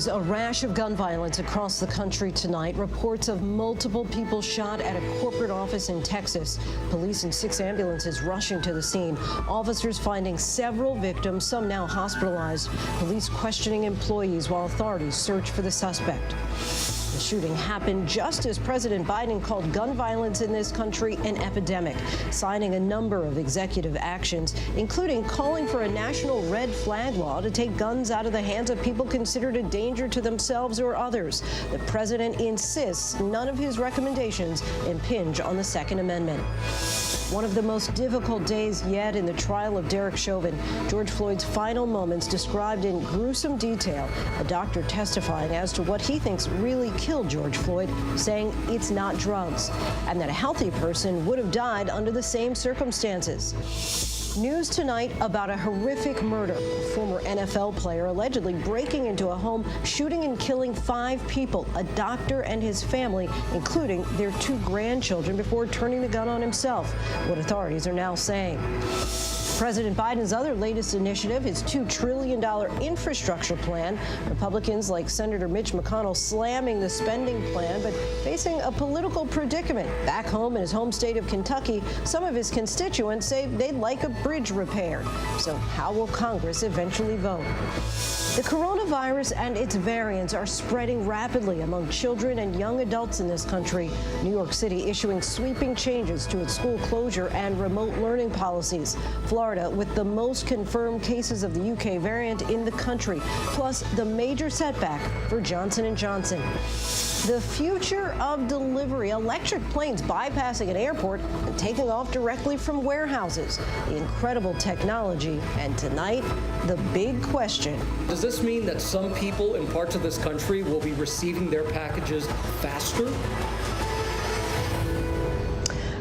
There's a rash of gun violence across the country tonight. Reports of multiple people shot at a corporate office in Texas. Police and 6 ambulances rushing to the scene. Officers finding several victims, some now hospitalized. Police questioning employees while authorities search for the suspect. The shooting happened just as President Biden called gun violence in this country an epidemic, signing a number of executive actions, including calling for a national red flag law to take guns out of the hands of people considered a danger to themselves or others. The president insists none of his recommendations impinge on the Second Amendment. One of the most difficult days yet in the trial of Derek Chauvin. George Floyd's final moments described in gruesome detail. A doctor testifying as to what he thinks really killed George Floyd, saying it's not drugs, and that a healthy person would have died under the same circumstances. News tonight about a horrific murder. A former NFL player allegedly breaking into a home, shooting and killing 5 people, a doctor and his family, including their 2 grandchildren, before turning the gun on himself, what authorities are now saying. President Biden's other latest initiative, his $2 trillion infrastructure plan. Republicans like Senator Mitch McConnell slamming the spending plan, but facing a political predicament. Back home in his home state of Kentucky, some of his constituents say they'd like a bridge repaired. So how will Congress eventually vote? The coronavirus and its variants are spreading rapidly among children and young adults in this country. New York City issuing sweeping changes to its school closure and remote learning policies. Florida with the most confirmed cases of the UK variant in the country, plus the major setback for Johnson & Johnson. The future of delivery, electric planes bypassing an airport and taking off directly from warehouses. Incredible technology, and tonight, the big question. Does this mean that some people in parts of this country will be receiving their packages faster?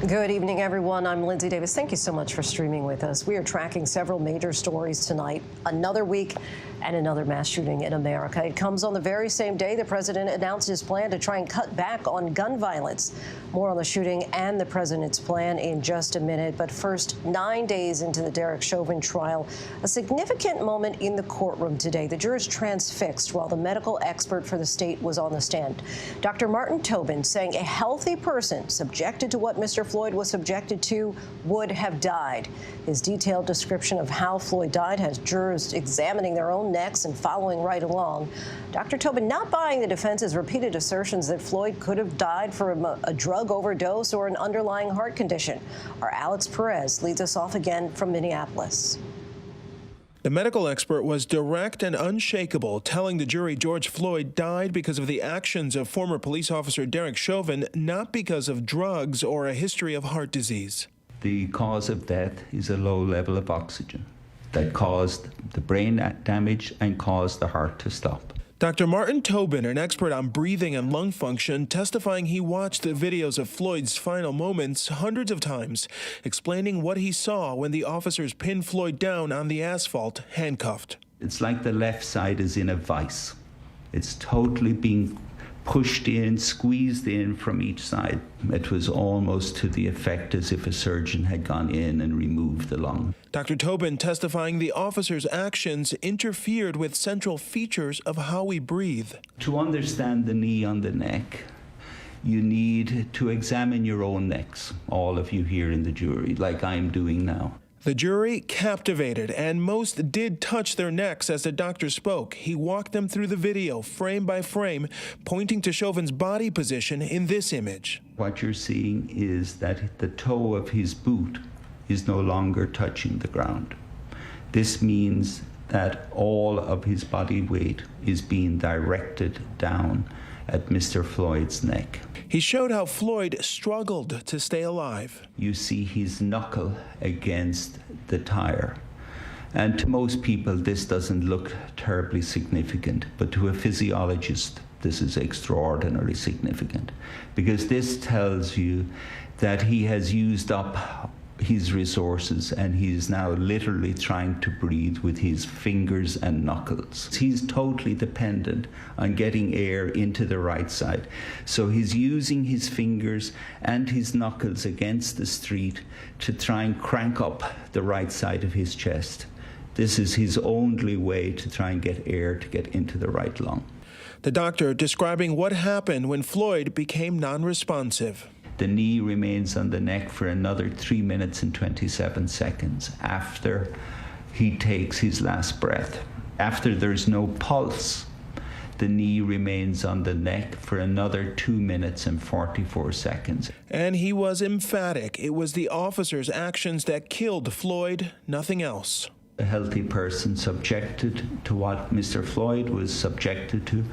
Good evening, everyone. I'm Lindsay Davis. Thank you so much for streaming with us. We are tracking several major stories tonight. Another week and another mass shooting in America. It comes on the very same day the president announced his plan to try and cut back on gun violence. More on the shooting and the president's plan in just a minute. But first, 9 days into the Derek Chauvin trial, a significant moment in the courtroom today. The jurors transfixed while the medical expert for the state was on the stand. Dr. Martin Tobin saying a healthy person subjected to what Mr. Floyd was subjected to would have died. His detailed description of how Floyd died has jurors examining their own necks and following right along. Dr. Tobin not buying the defense's repeated assertions that Floyd could have died from a drug overdose or an underlying heart condition. Our Alex Perez leads us off again from Minneapolis. The medical expert was direct and unshakable, telling the jury George Floyd died because of the actions of former police officer Derek Chauvin, not because of drugs or a history of heart disease. The cause of death is a low level of oxygen that caused the brain damage and caused the heart to stop. Dr. Martin Tobin, an expert on breathing and lung function, testifying he watched the videos of Floyd's final moments hundreds of times, explaining what he saw when the officers pinned Floyd down on the asphalt, handcuffed. It's like the left side is in a vice. It's totally being pushed in, squeezed in from each side. It was almost to the effect as if a surgeon had gone in and removed the lung. Dr. Tobin testifying the officers' actions interfered with central features of how we breathe. To understand the knee on the neck, you need to examine your own necks, all of you here in the jury, like I'm doing now. The jury captivated, and most did touch their necks as the doctor spoke. He walked them through the video, frame by frame, pointing to Chauvin's body position in this image. What you're seeing is that the toe of his boot is no longer touching the ground. This means that all of his body weight is being directed down at Mr. Floyd's neck. He showed how Floyd struggled to stay alive. You see his knuckle against the tire. And to most people, this doesn't look terribly significant, but to a physiologist, this is extraordinarily significant, because this tells you that he has used up his resources and he is now literally trying to breathe with his fingers and knuckles. He's totally dependent on getting air into the right side. So he's using his fingers and his knuckles against the street to try and crank up the right side of his chest. This is his only way to try and get air to get into the right lung. The doctor describing what happened when Floyd became non-responsive. The knee remains on the neck for another 3 minutes and 27 seconds after he takes his last breath. After there's no pulse, the knee remains on the neck for another 2 minutes and 44 seconds. And he was emphatic. It was the officer's actions that killed Floyd, nothing else. A healthy person subjected to what Mr. Floyd was subjected to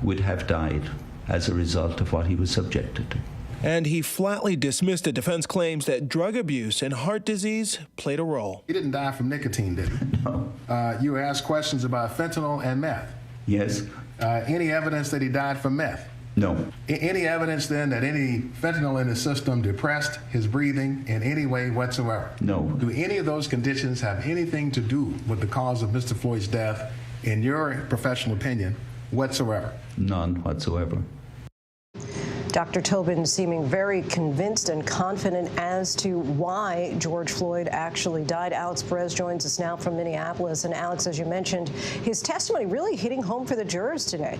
would have died as a result of what he was subjected to. And he flatly dismissed the defense claims that drug abuse and heart disease played a role. He didn't die from nicotine, did he? No. You were asked questions about fentanyl and meth. Yes. Any evidence that he died from meth? No. Any evidence then that any fentanyl in his system depressed his breathing in any way whatsoever? No. Do any of those conditions have anything to do with the cause of Mr. Floyd's death, in your professional opinion, whatsoever? None whatsoever. Dr. Chauvin seeming very convinced and confident as to why George Floyd actually died. Alex Perez joins us now from Minneapolis. And Alex, as you mentioned, his testimony really hitting home for the jurors today.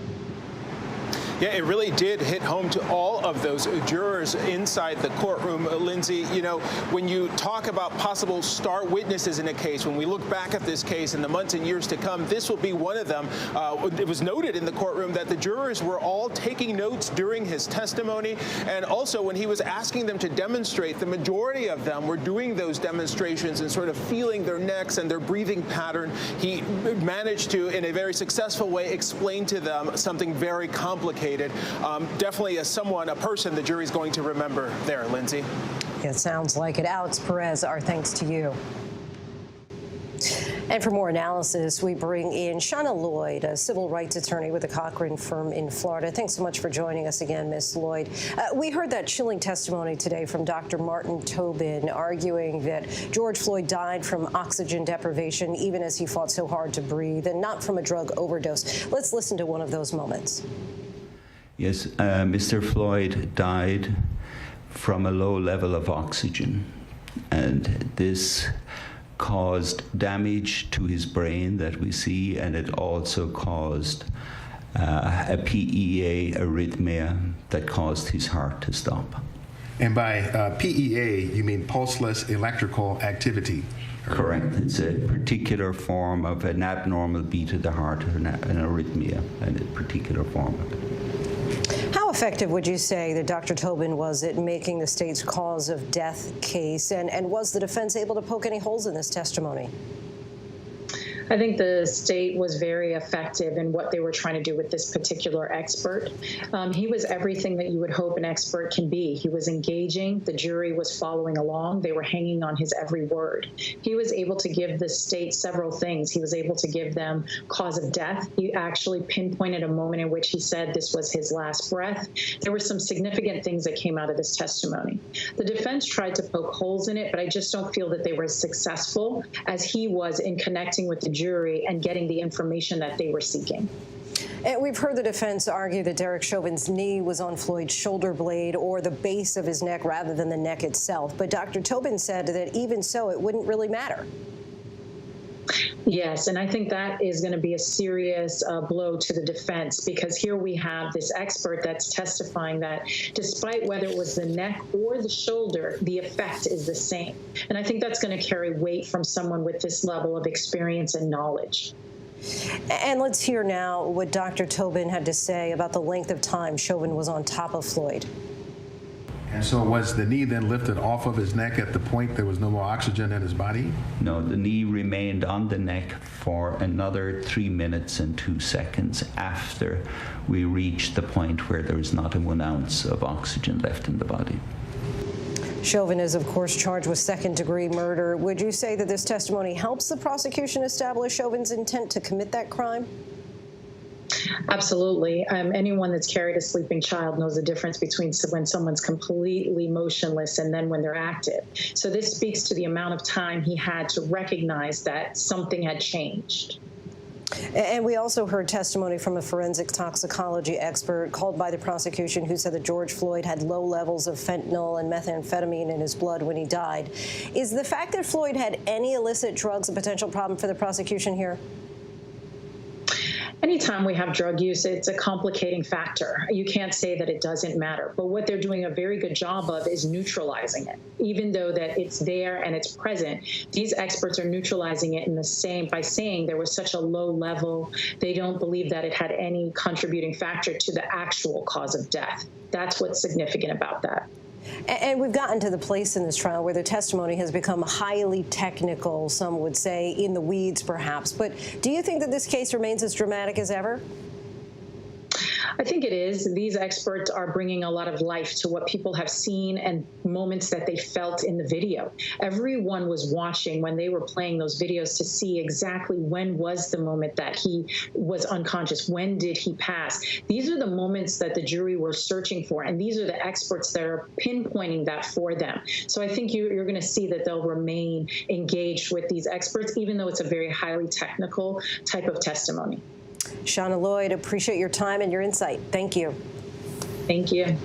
Yeah, it really did hit home to all of those jurors inside the courtroom. Lindsay, you know, when you talk about possible star witnesses in a case, when we look back at this case in the months and years to come, this will be one of them. It was noted in the courtroom that the jurors were all taking notes during his testimony. And also when he was asking them to demonstrate, the majority of them were doing those demonstrations and sort of feeling their necks and their breathing pattern. He managed to, in a very successful way, explain to them something very complicated. Definitely a person the jury's going to remember there, Lindsay. It sounds like it. Alex Perez, our thanks to you. And for more analysis, we bring in Shauna Lloyd, a civil rights attorney with the Cochran firm in Florida. Thanks so much for joining us again, Ms. Lloyd. We heard that chilling testimony today from Dr. Martin Tobin, arguing that George Floyd died from oxygen deprivation, even as he fought so hard to breathe, and not from a drug overdose. Let's listen to one of those moments. Yes, Mr. Floyd died from a low level of oxygen, and this caused damage to his brain that we see, and it also caused a PEA arrhythmia that caused his heart to stop. And by PEA, you mean pulseless electrical activity? Correct. It's a particular form of an abnormal beat of the heart, an arrhythmia, and a particular form of it. How effective would you say that Dr. Tobin was at making the state's cause of death case, and was the defense able to poke any holes in this testimony? I think the state was very effective in what they were trying to do with this particular expert. He was everything that you would hope an expert can be. He was engaging. The jury was following along. They were hanging on his every word. He was able to give the state several things. He was able to give them cause of death. He actually pinpointed a moment in which he said this was his last breath. There were some significant things that came out of this testimony. The defense tried to poke holes in it, but I just don't feel that they were as successful as he was in connecting with the jury and getting the information that they were seeking. And we've heard the defense argue that Derek Chauvin's knee was on Floyd's shoulder blade or the base of his neck rather than the neck itself. But Dr. Tobin said that even so, it wouldn't really matter. Yes, and I think that is going to be a serious blow to the defense, because here we have this expert that's testifying that despite whether it was the neck or the shoulder, the effect is the same. And I think that's going to carry weight from someone with this level of experience and knowledge. And let's hear now what Dr. Tobin had to say about the length of time Chauvin was on top of Floyd. And so was the knee then lifted off of his neck at the point there was no more oxygen in his body? No, the knee remained on the neck for another 3 minutes and 2 seconds after we reached the point where there was not a 1 ounce of oxygen left in the body. Chauvin is, of course, charged with second-degree murder. Would you say that this testimony helps the prosecution establish Chauvin's intent to commit that crime? Absolutely. Anyone that's carried a sleeping child knows the difference between when someone's completely motionless and then when they're active. So this speaks to the amount of time he had to recognize that something had changed. And we also heard testimony from a forensic toxicology expert called by the prosecution who said that George Floyd had low levels of fentanyl and methamphetamine in his blood when he died. Is the fact that Floyd had any illicit drugs a potential problem for the prosecution here? anytime we have drug use, it's a complicating factor. You can't say that it doesn't matter. But what they're doing a very good job of is neutralizing it. Even though that it's there and it's present, these experts are neutralizing it in the same by saying there was such a low level, they don't believe that it had any contributing factor to the actual cause of death. That's what's significant about that. And we've gotten to the place in this trial where the testimony has become highly technical, some would say in the weeds perhaps. But do you think that this case remains as dramatic as ever? I think it is. These experts are bringing a lot of life to what people have seen and moments that they felt in the video. Everyone was watching when they were playing those videos to see exactly when was the moment that he was unconscious. When did he pass? These are the moments that the jury were searching for, and these are the experts that are pinpointing that for them. So I think you're going to see that they'll remain engaged with these experts, even though it's a very highly technical type of testimony. Shauna Lloyd, appreciate your time and your insight. Thank you. Thank you.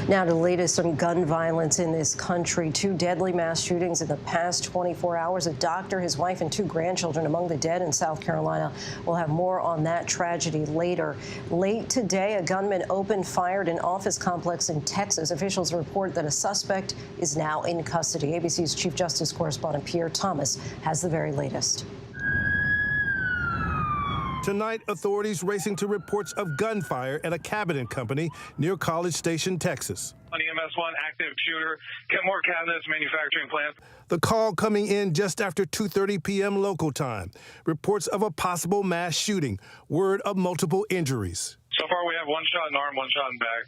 Now to the latest on gun violence in this country. 2 deadly mass shootings in the past 24 hours. A doctor, his wife, and 2 grandchildren among the dead in South Carolina. We'll have more on that tragedy later. Late today, a gunman opened fire at an office complex in Texas. Officials report that a suspect is now in custody. ABC's Chief Justice correspondent Pierre Thomas has the very latest. Tonight, authorities racing to reports of gunfire at a cabinet company near College Station, Texas. On EMS1, active shooter, Kenmore Cabinets Manufacturing Plant. The call coming in just after 2:30 p.m. local time. Reports of a possible mass shooting. Word of multiple injuries. So far, we have 1 shot in arm, 1 shot in back.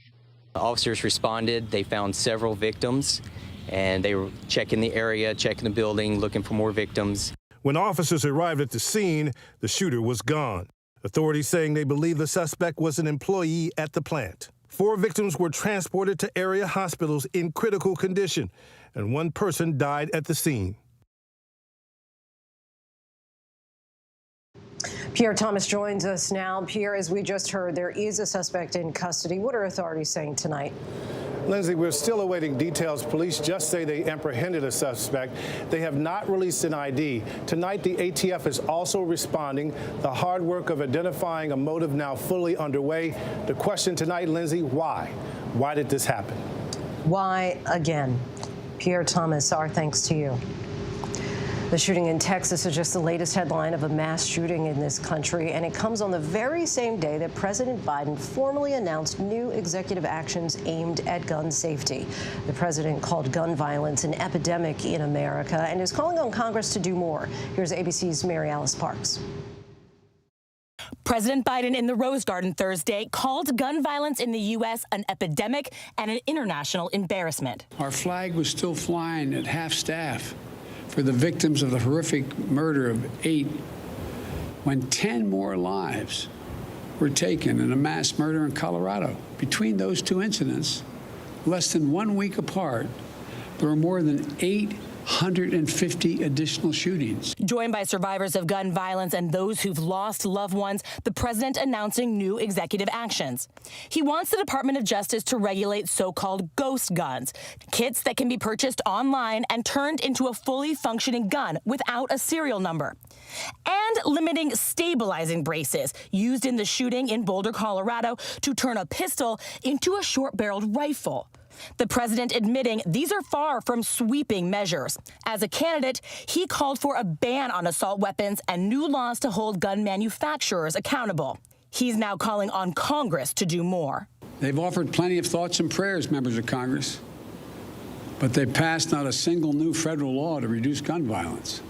Officers responded. They found several victims, and they were checking the area, checking the building, looking for more victims. When officers arrived at the scene, the shooter was gone. Authorities saying they believe the suspect was an employee at the plant. 4 victims were transported to area hospitals in critical condition, and 1 person died at the scene. Pierre Thomas joins us now. Pierre, as we just heard, there is a suspect in custody. What are authorities saying tonight? Lindsay, we're still awaiting details. Police just say they apprehended a suspect. They have not released an ID. Tonight, the ATF is also responding. The hard work of identifying a motive now fully underway. The question tonight, Lindsay, why? Why did this happen? Why again? Pierre Thomas, our thanks to you. The shooting in Texas is just the latest headline of a mass shooting in this country, and it comes on the very same day that President Biden formally announced new executive actions aimed at gun safety. The president called gun violence an epidemic in America and is calling on Congress to do more. Here's ABC's Mary Alice Parks. President Biden in the Rose Garden Thursday called gun violence in the U.S. an epidemic and an international embarrassment. Our flag was still flying at half staff for the victims of the horrific murder of 8, when 10 more lives were taken in a mass murder in Colorado. Between those 2 incidents, less than 1 week apart, there were more than 850 additional shootings. Joined by survivors of gun violence and those who've lost loved ones, the president announcing new executive actions. He wants the Department of Justice to regulate so-called ghost guns, kits that can be purchased online and turned into a fully functioning gun without a serial number. And limiting stabilizing braces used in the shooting in Boulder, Colorado, to turn a pistol into a short-barreled rifle. The president admitting these are far from sweeping measures. As a candidate, he called for a ban on assault weapons and new laws to hold gun manufacturers accountable. He's now calling on Congress to do more. They've offered plenty of thoughts and prayers, members of Congress, but they passed not a single new federal law to reduce gun violence.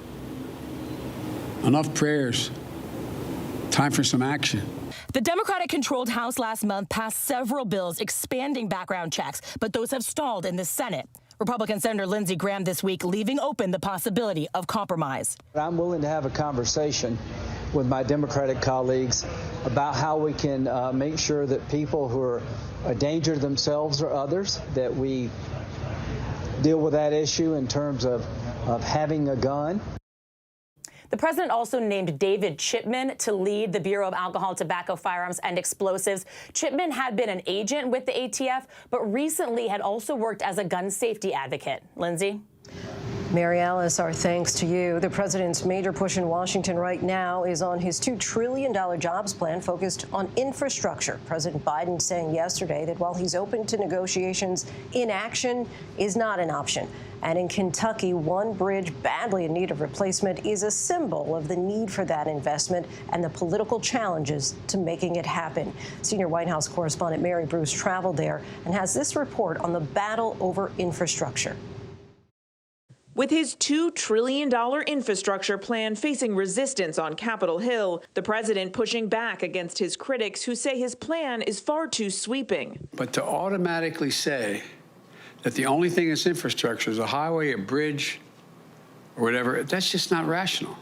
Enough prayers. Time for some action. The Democratic-controlled House last month passed several bills expanding background checks, but those have stalled in the Senate. Republican Senator Lindsey Graham this week leaving open the possibility of compromise. I'm willing to have a conversation with my Democratic colleagues about how we can make sure that people who are a danger to themselves or others, that we deal with that issue in terms of having a gun. The president also named David Chipman to lead the Bureau of Alcohol, Tobacco, Firearms, and Explosives. Chipman had been an agent with the ATF, but recently had also worked as a gun safety advocate. Lindsay? Mary Alice, our thanks to you. The president's major push in Washington right now is on his $2 trillion jobs plan focused on infrastructure. President Biden saying yesterday that while he's open to negotiations, inaction is not an option. And in Kentucky, one bridge badly in need of replacement is a symbol of the need for that investment and the political challenges to making it happen. Senior White House correspondent Mary Bruce traveled there and has this report on the battle over infrastructure. With his $2 trillion infrastructure plan facing resistance on Capitol Hill, the president pushing back against his critics who say his plan is far too sweeping. But to automatically say that the only thing that's infrastructure is a highway, a bridge, or whatever, that's just not rational.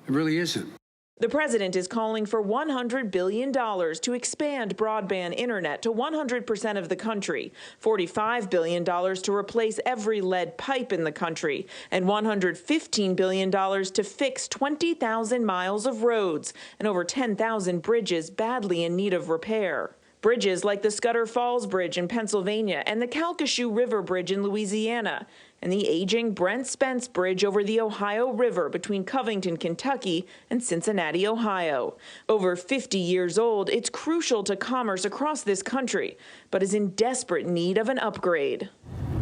It really isn't. The president is calling for $100 billion to expand broadband internet to 100% of the country, $45 billion to replace every lead pipe in the country, and $115 billion to fix 20,000 miles of roads and over 10,000 bridges badly in need of repair. Bridges like the Scudder Falls Bridge in Pennsylvania and the Calcasieu River Bridge in Louisiana, and the aging Brent Spence Bridge over the Ohio River between Covington, Kentucky and Cincinnati, Ohio. Over 50 years old, it's crucial to commerce across this country, but is in desperate need of an upgrade.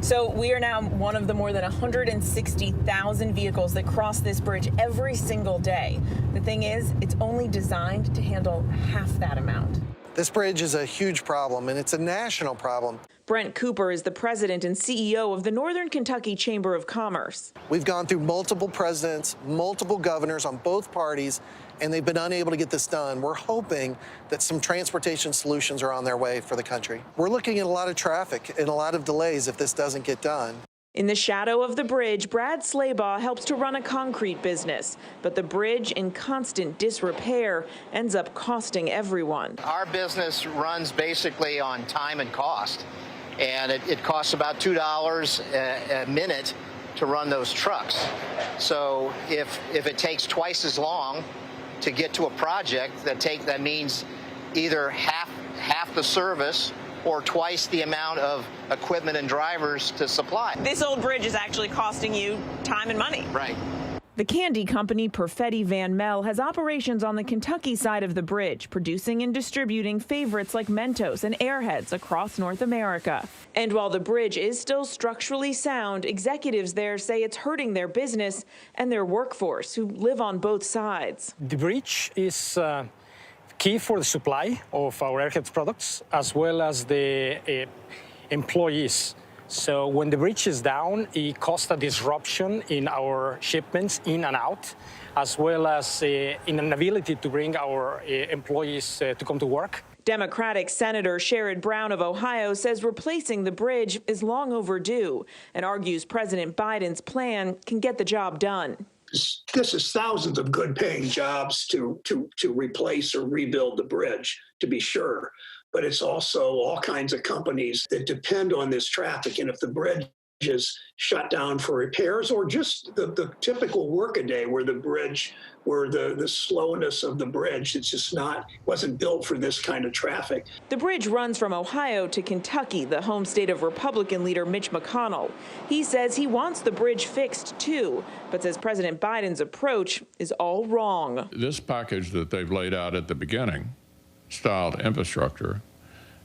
So we are now one of the more than 160,000 vehicles that cross this bridge every single day. The thing is, it's only designed to handle half that amount. This bridge is a huge problem, and it's a national problem. Brent Cooper is the president and CEO of the Northern Kentucky Chamber of Commerce. We've gone through multiple presidents, multiple governors on both parties, and they've been unable to get this done. We're hoping that some transportation solutions are on their way for the country. We're looking at a lot of traffic and a lot of delays if this doesn't get done. In the shadow of the bridge, Brad Slaybaugh helps to run a concrete business, but the bridge, in constant disrepair, ends up costing everyone. Our business runs basically on time and cost, and it costs about $2 a minute to run those trucks. So if it takes twice as long to get to a project, that means either half the service or twice the amount of equipment and drivers to supply. This old bridge is actually costing you time and money. Right. The candy company Perfetti Van Mel has operations on the Kentucky side of the bridge, producing and distributing favorites like Mentos and Airheads across North America. And while the bridge is still structurally sound, executives there say it's hurting their business and their workforce who live on both sides. The bridge is key for the supply of our Airheads products, as well as the employees. So when the bridge is down, it causes a disruption in our shipments in and out, as well as in an ability to bring our employees to come to work. Democratic Senator Sherrod Brown of Ohio says replacing the bridge is long overdue and argues President Biden's plan can get the job done. This is thousands of good-paying jobs to replace or rebuild the bridge, to be sure. But it's also all kinds of companies that depend on this traffic. And if the bridge is shut down for repairs or just the typical workaday where the slowness of the bridge, it's just wasn't built for this kind of traffic. The bridge runs from Ohio to Kentucky, the home state of Republican leader Mitch McConnell. He says he wants the bridge fixed too, but says President Biden's approach is all wrong. This package that they've laid out at the beginning, styled infrastructure,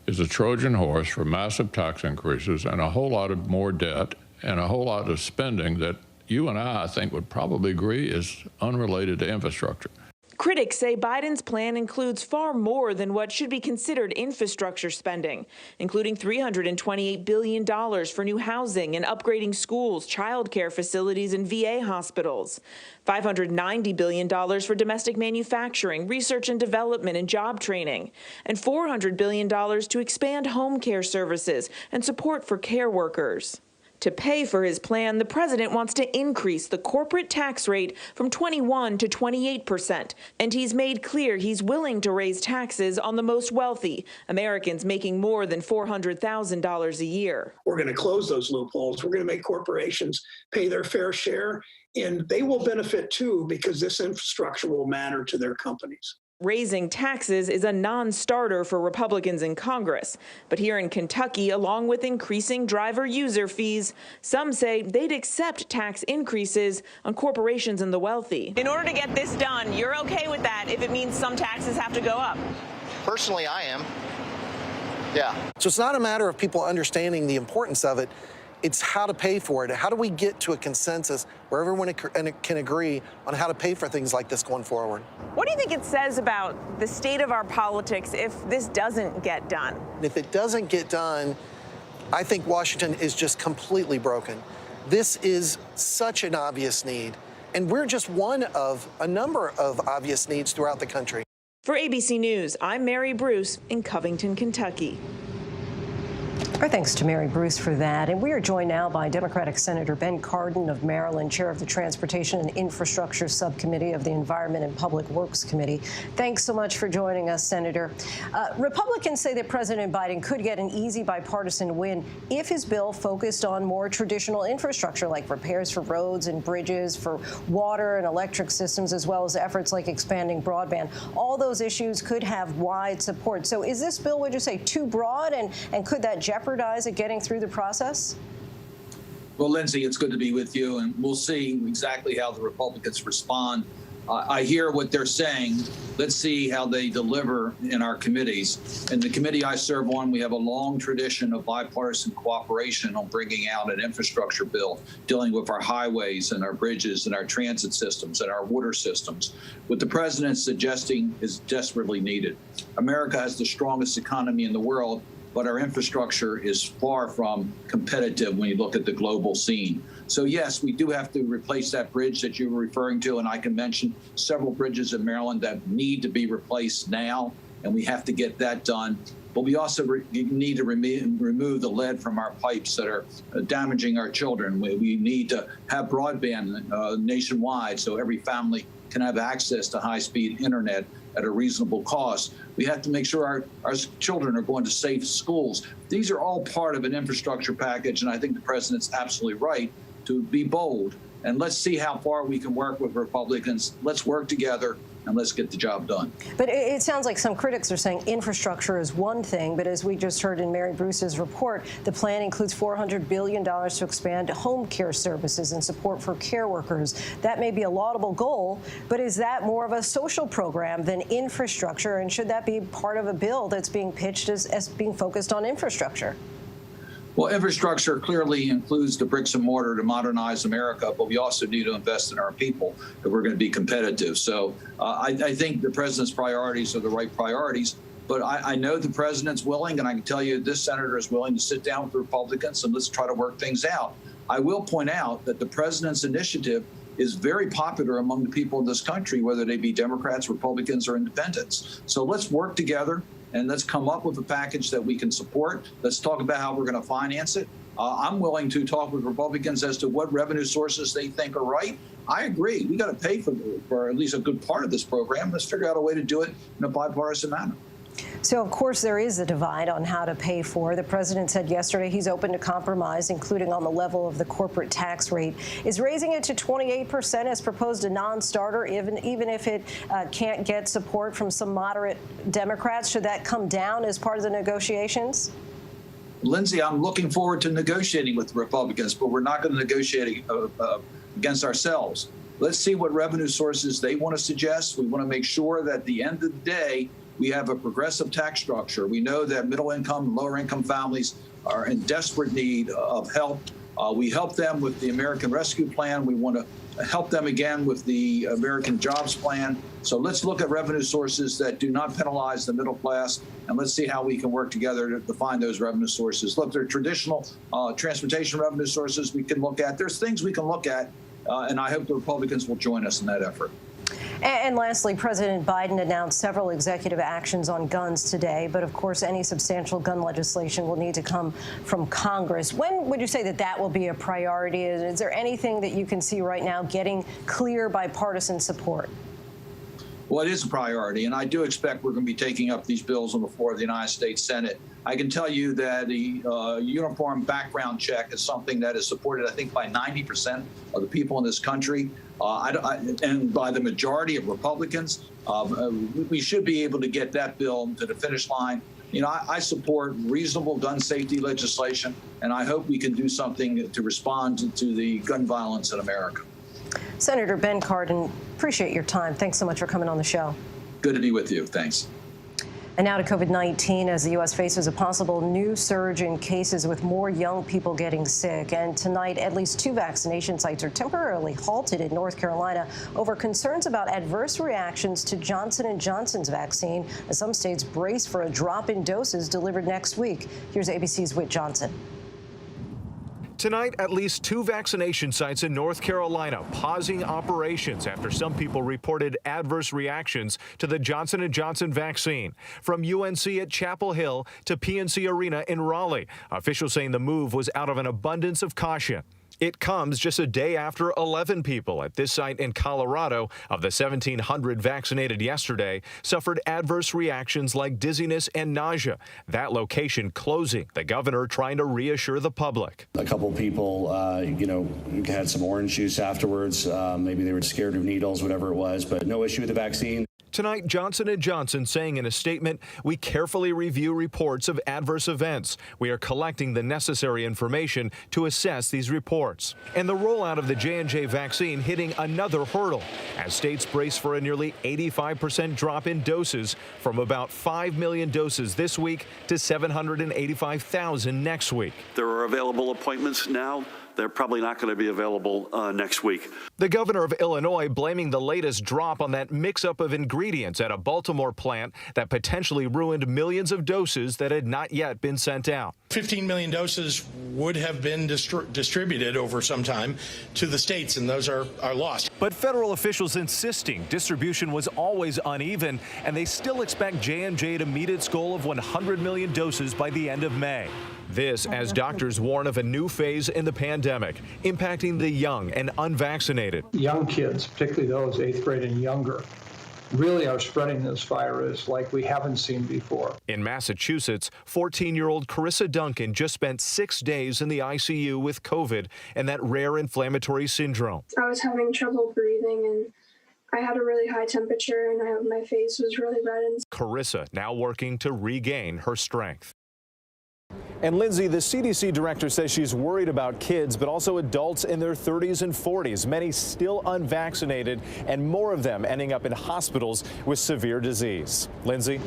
is a Trojan horse for massive tax increases and a whole lot of more debt and a whole lot of spending that you and I think would probably agree is unrelated to infrastructure. Critics say Biden's plan includes far more than what should be considered infrastructure spending, including $328 billion for new housing and upgrading schools, child care facilities, and VA hospitals, $590 billion for domestic manufacturing, research and development, and job training, and $400 billion to expand home care services and support for care workers. To pay for his plan, the president wants to increase the corporate tax rate from 21% to 28%, and he's made clear he's willing to raise taxes on the most wealthy, Americans making more than $400,000 a year. We're going to close those loopholes. We're going to make corporations pay their fair share, and they will benefit too because this infrastructure will matter to their companies. Raising taxes is a non-starter for Republicans in Congress. But here in Kentucky, along with increasing driver user fees, some say they'd accept tax increases on corporations and the wealthy. In order to get this done, you're okay with that if it means some taxes have to go up? Personally, I am. Yeah. So it's not a matter of people understanding the importance of it. It's how to pay for it. How do we get to a consensus where everyone can agree on how to pay for things like this going forward? What do you think it says about the state of our politics if this doesn't get done? If it doesn't get done, I think Washington is just completely broken. This is such an obvious need, and we're just one of a number of obvious needs throughout the country. For ABC News, I'm Mary Bruce in Covington, Kentucky. Our thanks to Mary Bruce for that. And we are joined now by Democratic Senator Ben Cardin of Maryland, chair of the Transportation and Infrastructure Subcommittee of the Environment and Public Works Committee. Thanks so much for joining us, Senator. Republicans say that President Biden could get an easy bipartisan win if his bill focused on more traditional infrastructure like repairs for roads and bridges, for water and electric systems, as well as efforts like expanding broadband. All those issues could have wide support. So is this bill, would you say, too broad, and could that jeopardize it getting through the process? Well, Lindsay, it's good to be with you, and we'll see exactly how the Republicans respond. I hear what they're saying. Let's see how they deliver in our committees. In the committee I serve on, we have a long tradition of bipartisan cooperation on bringing out an infrastructure bill, dealing with our highways and our bridges and our transit systems and our water systems. What the president's suggesting is desperately needed. America has the strongest economy in the world, but our infrastructure is far from competitive when you look at the global scene. So yes, we do have to replace that bridge that you were referring to, and I can mention several bridges in Maryland that need to be replaced now, and we have to get that done. But we also need to remove the lead from our pipes that are damaging our children. We need to have broadband nationwide so every family can have access to high-speed internet at a reasonable cost. We have to make sure our children are going to safe schools. These are all part of an infrastructure package, and I think the president's absolutely right to be bold. And let's see how far we can work with Republicans. Let's work together, and let's get the job done. But it sounds like some critics are saying infrastructure is one thing, but as we just heard in Mary Bruce's report, the plan includes $400 billion to expand home care services and support for care workers. That may be a laudable goal, but is that more of a social program than infrastructure? And should that be part of a bill that's being pitched as being focused on infrastructure? Well, infrastructure clearly includes the bricks and mortar to modernize America, but we also need to invest in our people if we're going to be competitive. So I think the president's priorities are the right priorities, but I know the president's willing, and I can tell you this senator is willing to sit down with the Republicans and let's try to work things out. I will point out that the president's initiative is very popular among the people in this country, whether they be Democrats, Republicans, or independents. So let's work together. And let's come up with a package that we can support. Let's talk about how we're going to finance it. I'm willing to talk with Republicans as to what revenue sources they think are right. I agree. We got to pay for at least a good part of this program. Let's figure out a way to do it in a bipartisan manner. So, of course, there is a divide on how to pay for. The president said yesterday he's open to compromise, including on the level of the corporate tax rate. Is raising it to 28% as proposed a non-starter, even if it can't get support from some moderate Democrats? Should that come down as part of the negotiations? Lindsay, I'm looking forward to negotiating with the Republicans, but we're not going to negotiate against ourselves. Let's see what revenue sources they want to suggest. We want to make sure that at the end of the day, we have a progressive tax structure. We know that middle-income, lower-income families are in desperate need of help. We help them with the American Rescue Plan. We want to help them again with the American Jobs Plan. So let's look at revenue sources that do not penalize the middle class, and let's see how we can work together to find those revenue sources. Look, there are traditional transportation revenue sources we can look at. There's things we can look at, and I hope the Republicans will join us in that effort. And lastly, President Biden announced several executive actions on guns today. But, of course, any substantial gun legislation will need to come from Congress. When would you say that will be a priority? Is there anything that you can see right now getting clear bipartisan support? Well, it is a priority, and I do expect we're going to be taking up these bills on the floor of the United States Senate. I can tell you that the uniform background check is something that is supported, I think, by 90% of the people in this country, and by the majority of Republicans. We should be able to get that bill to the finish line. You know, I support reasonable gun safety legislation, and I hope we can do something to respond to the gun violence in America. Senator Ben Cardin, appreciate your time. Thanks so much for coming on the show. Good to be with you. Thanks. And now to COVID-19, as the U.S. faces a possible new surge in cases with more young people getting sick. And tonight, at least 2 vaccination sites are temporarily halted in North Carolina over concerns about adverse reactions to Johnson & Johnson's vaccine, as some states brace for a drop in doses delivered next week. Here's ABC's Whit Johnson. Tonight, at least 2 vaccination sites in North Carolina pausing operations after some people reported adverse reactions to the Johnson & Johnson vaccine. From UNC at Chapel Hill to PNC Arena in Raleigh, officials saying the move was out of an abundance of caution. It comes just a day after 11 people at this site in Colorado, of the 1,700 vaccinated yesterday, suffered adverse reactions like dizziness and nausea. That location closing, the governor trying to reassure the public. A couple people, had some orange juice afterwards. Maybe they were scared of needles, whatever it was, but no issue with the vaccine. Tonight, Johnson & Johnson saying in a statement, we carefully review reports of adverse events. We are collecting the necessary information to assess these reports. And the rollout of the J&J vaccine hitting another hurdle as states brace for a nearly 85% drop in doses from about 5 million doses this week to 785,000 next week. There are available appointments now. They're probably not going to be available next week. The governor of Illinois blaming the latest drop on that mix-up of ingredients at a Baltimore plant that potentially ruined millions of doses that had not yet been sent out. 15 million doses would have been distributed over some time to the states, and those are lost. But federal officials insisting distribution was always uneven, and they still expect J&J to meet its goal of 100 million doses by the end of May. This as doctors warn of a new phase in the pandemic, impacting the young and unvaccinated. Young kids, particularly those 8th grade and younger, really are spreading this virus like we haven't seen before. In Massachusetts, 14-year-old Carissa Duncan just spent 6 days in the ICU with COVID and that rare inflammatory syndrome. I was having trouble breathing, and I had a really high temperature, and my face was really red. Carissa now working to regain her strength. And Lindsay, the CDC director says she's worried about kids, but also adults in their 30s and 40s, many still unvaccinated, and more of them ending up in hospitals with severe disease. Lindsay?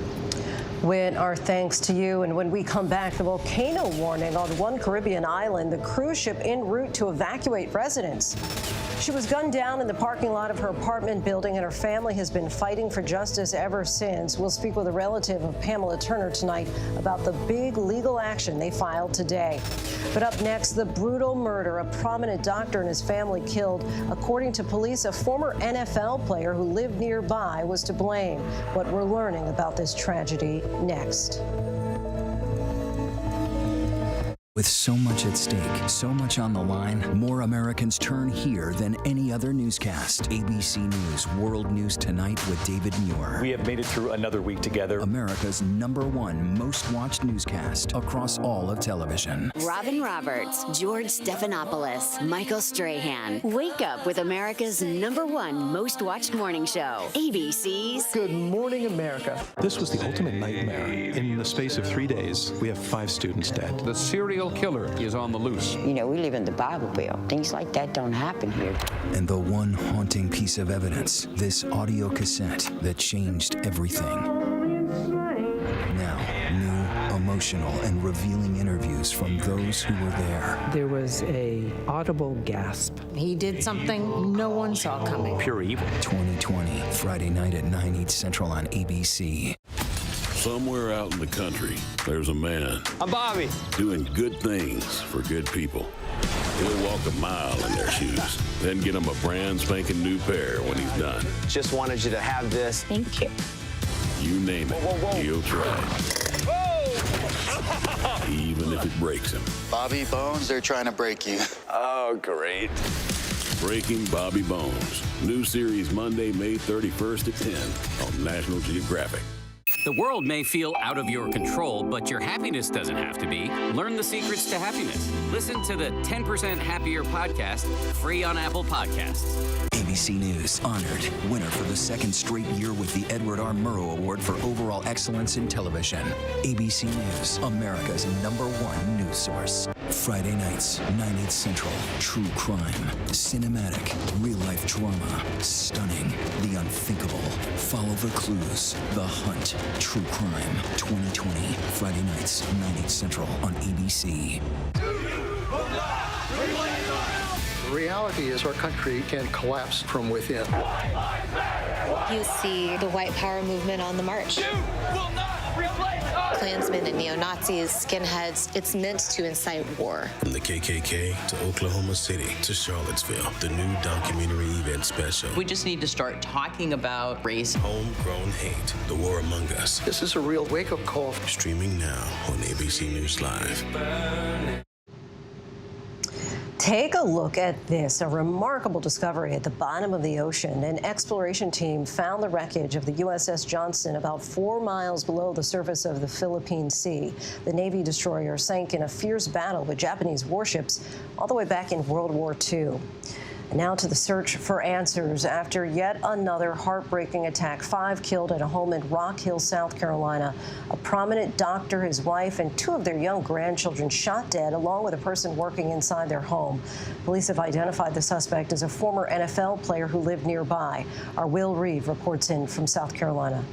Whit, our thanks to you. And when we come back, the volcano warning on one Caribbean island, the cruise ship en route to evacuate residents. She was gunned down in the parking lot of her apartment building, and her family has been fighting for justice ever since. We'll speak with a relative of Pamela Turner tonight about the big legal action they filed today. But up next, the brutal murder. A prominent doctor and his family killed. According to police, a former NFL player who lived nearby was to blame. What we're learning about this tragedy next. With so much at stake, so much on the line, more Americans turn here than any other newscast. ABC News World News Tonight with David Muir. We have made it through another week together. America's #1 most watched newscast across all of television. Robin Roberts, George Stephanopoulos, Michael Strahan. Wake up with America's #1 most watched morning show. ABC's Good Morning America. This was the ultimate nightmare. In the space of 3 days, we have 5 students dead. The serial killer is on the loose. You know, we live in the Bible Belt. Things like that don't happen here. And the one haunting piece of evidence, this audio cassette that changed everything. Now, new, emotional, and revealing interviews from those who were there. There was a audible gasp. He did something no one saw coming. Pure evil. 2020, Friday night at 9/8 Central on ABC. Somewhere out in the country, there's a man. I'm Bobby. Doing good things for good people. He'll walk a mile in their shoes, then get them a brand spanking new pair when he's done. Just wanted you to have this. Thank you. You name it, he'll try. Even if it breaks him. Bobby Bones, they're trying to break you. Oh, great. Breaking Bobby Bones. New series Monday, May 31st at 10 on National Geographic. The world may feel out of your control, but your happiness doesn't have to be. Learn the secrets to happiness. Listen to the 10% Happier podcast, free on Apple Podcasts. ABC News honored winner for the second straight year with the Edward R. Murrow Award for Overall Excellence in Television. ABC News, America's #1 news source. Friday nights, 9/8 Central. True crime, cinematic, real-life drama, stunning, the unthinkable. Follow the clues. The Hunt. True crime. 2020. Friday nights, 9/8 Central on ABC. The reality is our country can collapse from within. You see the white power movement on the march. Klansmen and neo-Nazis, skinheads, it's meant to incite war. From the KKK to Oklahoma City to Charlottesville, the new documentary event special. We just need to start talking about race. Homegrown Hate, the war among us. This is a real wake-up call. Streaming now on ABC News Live. Take a look at this, a remarkable discovery at the bottom of the ocean. An exploration team found the wreckage of the USS Johnson about 4 miles below the surface of the Philippine Sea. The Navy destroyer sank in a fierce battle with Japanese warships all the way back in World War II. Now to the search for answers after yet another heartbreaking attack. 5 killed at a home in Rock Hill, South Carolina. A prominent doctor, his wife, and 2 of their young grandchildren shot dead, along with a person working inside their home. Police have identified the suspect as a former NFL player who lived nearby. Our Will Reeve reports in from South Carolina.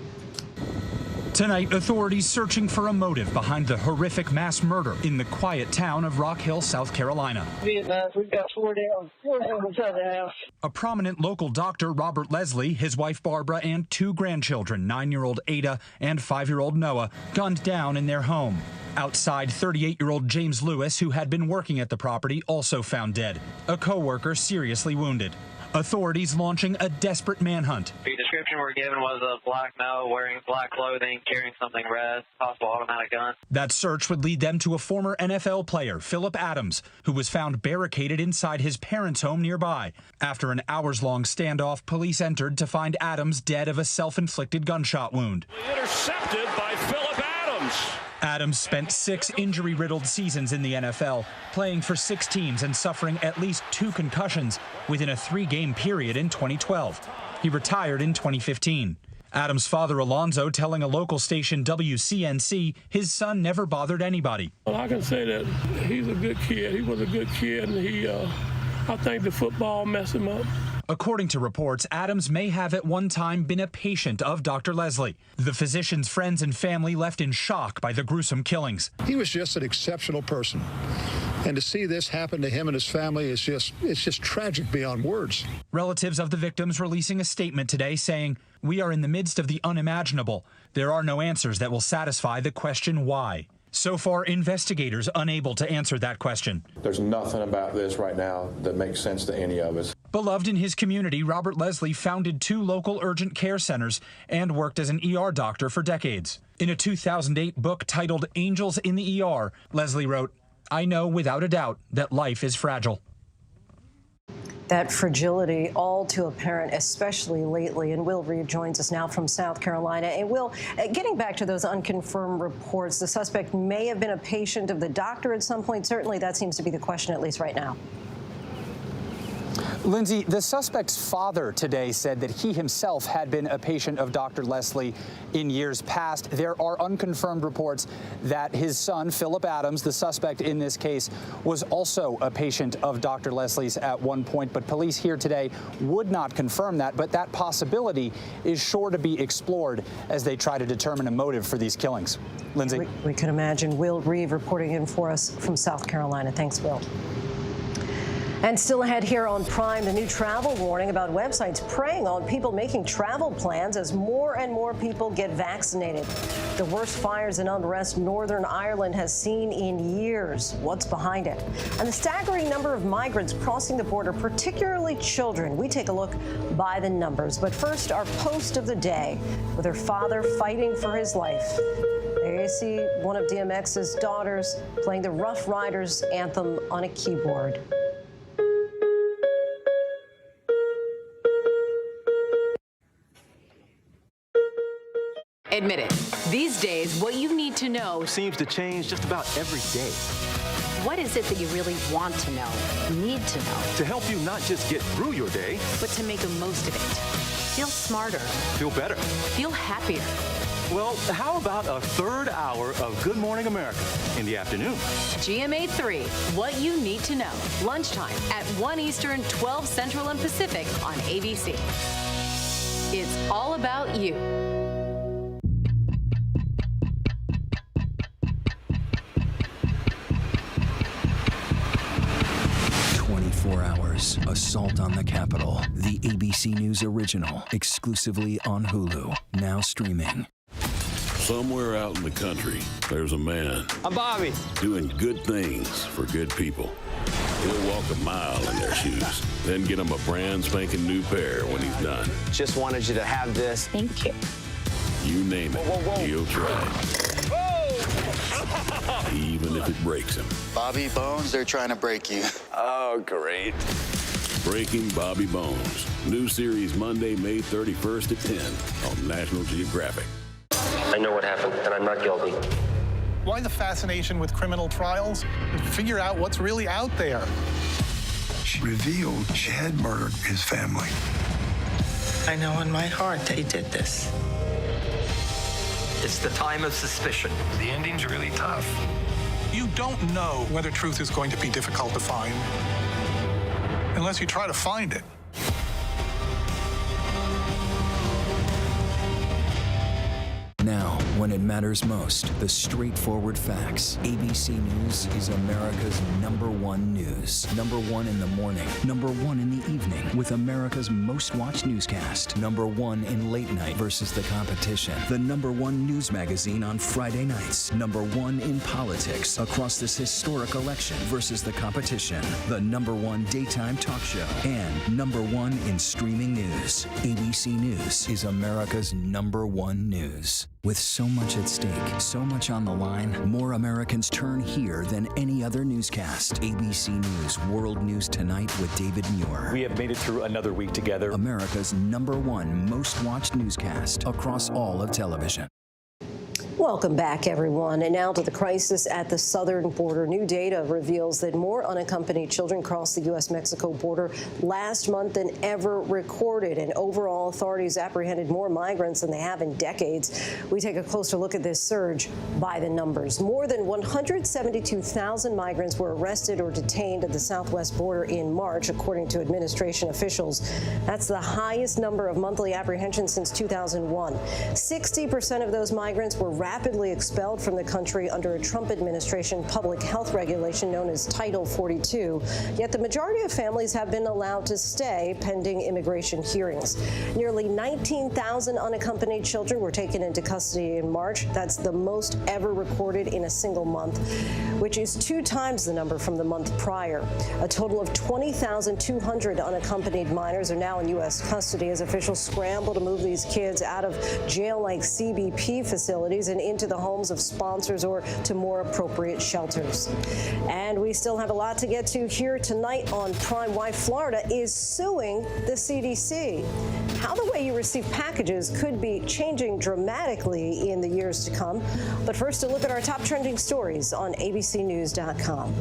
Tonight, authorities searching for a motive behind the horrific mass murder in the quiet town of Rock Hill, South Carolina. We've got 4 down. 4 down inside the house. A prominent local doctor, Robert Leslie, his wife Barbara, and 2 grandchildren, 9-year-old Ada and 5-year-old Noah, gunned down in their home. Outside, 38-year-old James Lewis, who had been working at the property, also found dead. A co-worker seriously wounded. Authorities launching a desperate manhunt. The description we're given was a black male wearing black clothing, carrying something red, possible automatic gun. That search would lead them to a former NFL player, Philip Adams, who was found barricaded inside his parents' home nearby. After an hours-long standoff, police entered to find Adams dead of a self-inflicted gunshot wound. Intercepted by Philip Adams. Adams spent 6 injury-riddled seasons in the NFL, playing for 6 teams and suffering at least 2 concussions within a 3-game period in 2012. He retired in 2015. Adams' father, Alonzo, telling a local station WCNC his son never bothered anybody. Well, I can say that he's a good kid. He was a good kid, and I think the football messed him up. According to reports, Adams may have at one time been a patient of Dr. Leslie. The physician's friends and family left in shock by the gruesome killings. He was just an exceptional person. And to see this happen to him and his family is just tragic beyond words. Relatives of the victims releasing a statement today saying, "We are in the midst of the unimaginable. There are no answers that will satisfy the question why." So far, investigators unable to answer that question. There's nothing about this right now that makes sense to any of us. Beloved in his community, Robert Leslie founded 2 local urgent care centers and worked as an ER doctor for decades. In a 2008 book titled Angels in the ER, Leslie wrote, "I know without a doubt that life is fragile." That fragility all too apparent, especially lately. And Will Reeve joins us now from South Carolina. And Will, getting back to those unconfirmed reports, the suspect may have been a patient of the doctor at some point. Certainly that seems to be the question, at least right now. Lindsay, the suspect's father today said that he himself had been a patient of Dr. Leslie in years past. There are unconfirmed reports that his son, Philip Adams, the suspect in this case, was also a patient of Dr. Leslie's at one point. But police here today would not confirm that. But that possibility is sure to be explored as they try to determine a motive for these killings. Lindsay? We can imagine. Will Reeve reporting in for us from South Carolina. Thanks, Will. And still ahead here on Prime, the new travel warning about websites preying on people making travel plans as more and more people get vaccinated. The worst fires and unrest Northern Ireland has seen in years. What's behind it? And the staggering number of migrants crossing the border, particularly children. We take a look by the numbers. But first, our post of the day with her father fighting for his life. There you see one of DMX's daughters playing the Rough Riders anthem on a keyboard. Admit it. These days, what you need to know seems to change just about every day. What is it that you really want to know, need to know? To help you not just get through your day, but to make the most of it. Feel smarter. Feel better. Feel happier. Well, how about a third hour of Good Morning America in the afternoon? GMA 3, what you need to know. Lunchtime at 1 Eastern, 12 Central and Pacific on ABC. It's all about you. Hours, Assault on the Capitol, the ABC News original, exclusively on Hulu, now streaming. Somewhere out in the country, there's a man. I'm Bobby. Doing good things for good people. He'll walk a mile in their shoes, then get them a brand spanking new pair when he's done. Just wanted you to have this. Thank you. You name it, he'll try. Even if it breaks him. Bobby Bones, they're trying to break you. Oh, great. Breaking Bobby Bones. New series Monday, May 31st at 10 on National Geographic. I know what happened, and I'm not guilty. Why the fascination with criminal trials? Figure out what's really out there. She revealed she had murdered his family. I know in my heart that he did this. It's the time of suspicion. The ending's really tough. You don't know whether truth is going to be difficult to find unless you try to find it. Now, when it matters most, the straightforward facts. ABC News is America's #1 news. #1 in the morning, #1 in the evening, with America's most watched newscast. #1 in late night versus the competition. The #1 news magazine on Friday nights. #1 in politics across this historic election versus the competition. The #1 daytime talk show. And #1 in streaming news. ABC News is America's #1 news. With so much at stake, so much on the line, more Americans turn here than any other newscast. ABC News World News Tonight with David Muir. We have made it through another week together. America's #1 most watched newscast across all of television. Welcome back, everyone. And now to the crisis at the southern border. New data reveals that more unaccompanied children crossed the U.S.-Mexico border last month than ever recorded. And overall, authorities apprehended more migrants than they have in decades. We take a closer look at this surge by the numbers. More than 172,000 migrants were arrested or detained at the southwest border in March, according to administration officials. That's the highest number of monthly apprehensions since 2001. 60% of those migrants were rapidly expelled from the country under a Trump administration public health regulation known as Title 42. Yet the majority of families have been allowed to stay pending immigration hearings. Nearly 19,000 unaccompanied children were taken into custody in March. That's the most ever recorded in a single month, which is 2 times the number from the month prior. A total of 20,200 unaccompanied minors are now in U.S. custody as officials scramble to move these kids out of jail-like CBP facilities and into the homes of sponsors or to more appropriate shelters. And we still have a lot to get to here tonight on Prime. Why Florida is suing the CDC. How the way you receive packages could be changing dramatically in the years to come. But first, a look at our top trending stories on abcnews.com.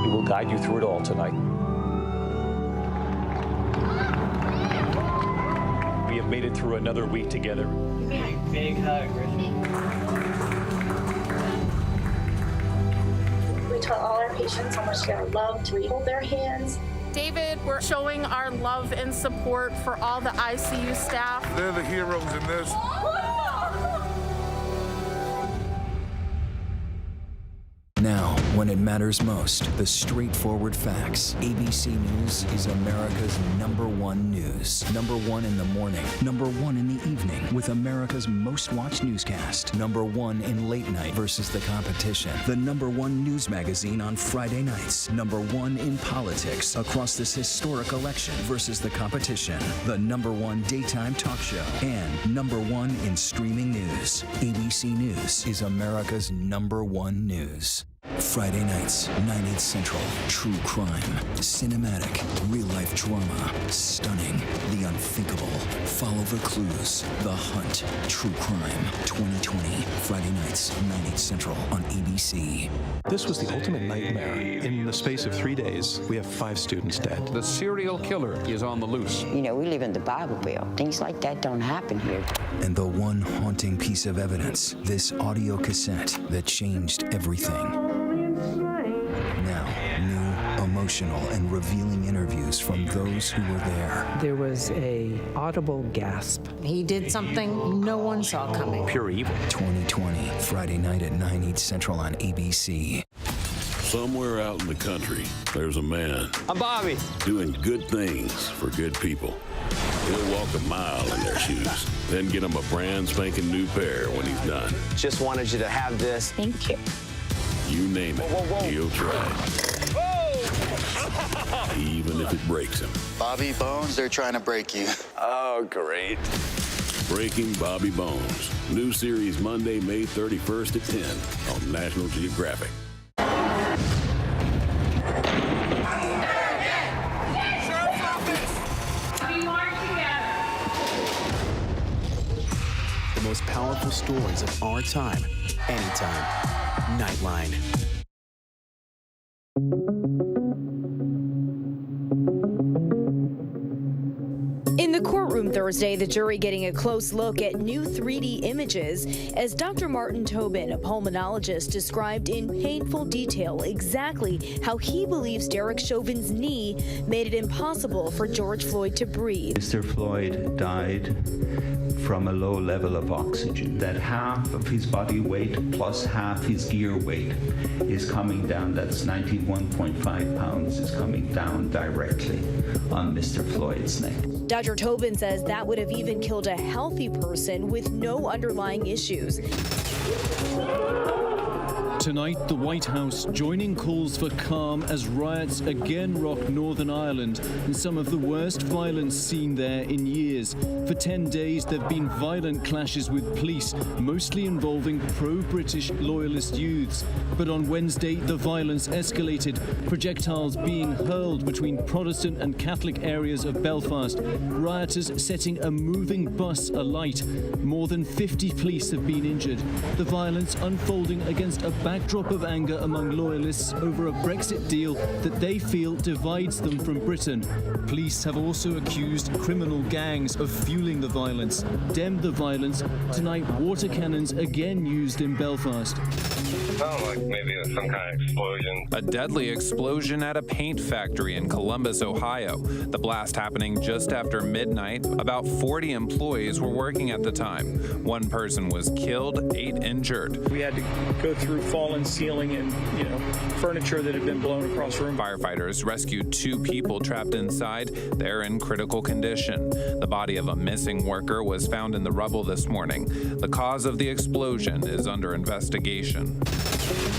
We will guide you through it all tonight. We have made it through another week together. Big hug, We tell all our patients how much they're loved. We hold their hands. David, we're showing our love and support for all the ICU staff. They're the heroes in this. Now, When it matters most, the straightforward facts. ABC News is America's #1 news. #1 in the morning, #1 in the evening, with America's most watched newscast. #1 in late night versus the competition. The #1 news magazine on Friday nights. #1 in politics across this historic election versus the competition. The #1 daytime talk show. And #1 in streaming news. ABC News is America's #1 news. Friday nights, 9/8 Central. True crime, cinematic, real-life drama, stunning, the unthinkable. Follow the clues. The Hunt. True crime. 2020. Friday nights, 9/8 Central on ABC. This was the ultimate nightmare. In the space of 3 days, we have 5 students dead. The serial killer is on the loose. You know, we live in the Bible Belt. Things like that don't happen here. And the one haunting piece of evidence, this audio cassette that changed everything. Now, new, emotional, and revealing interviews from those who were there. There was a audible gasp. He did something no one saw coming. Pure evil. 2020, Friday night at 9/8 Central on ABC. Somewhere out in the country, there's a man. I'm Bobby. Doing good things for good people. He'll walk a mile in their shoes, then get them a brand spanking new pair when he's done. Just wanted you to have this. Thank you. You name it, he'll try. Even if it breaks him. Bobby Bones, they're trying to break you. Oh, great. Breaking Bobby Bones. New series Monday, May 31st at 10 on National Geographic. The most powerful stories of our time, anytime. Nightline. In the courtroom Thursday, the jury getting a close look at new 3D images as Dr. Martin Tobin, a pulmonologist, described in painful detail exactly how he believes Derek Chauvin's knee made it impossible for George Floyd to breathe. Mr. Floyd died from a low level of oxygen. That half of his body weight plus half his gear weight is coming down. That's 91.5 pounds is coming down directly on Mr. Floyd's neck. Dr. Tobin says that would have even killed a healthy person with no underlying issues. Tonight, the White House joining calls for calm as riots again rock Northern Ireland and some of the worst violence seen there in years. For 10 days, there have been violent clashes with police, mostly involving pro-British loyalist youths. But on Wednesday, the violence escalated, projectiles being hurled between Protestant and Catholic areas of Belfast, rioters setting a moving bus alight. More than 50 police have been injured. The violence unfolding against a backdrop of anger among loyalists over a Brexit deal that they feel divides them from Britain. Police have also accused criminal gangs of fueling the violence. Dem the violence. Tonight, water cannons again used in Belfast. It sounded like maybe some kind of explosion. A deadly explosion at a paint factory in Columbus, Ohio. The blast happening just after midnight. About 40 employees were working at the time. One person was killed, 8 injured. We had to go through fallen ceiling and, furniture that had been blown across the room. Firefighters rescued 2 people trapped inside. They're in critical condition. The body of a missing worker was found in the rubble this morning. The cause of the explosion is under investigation.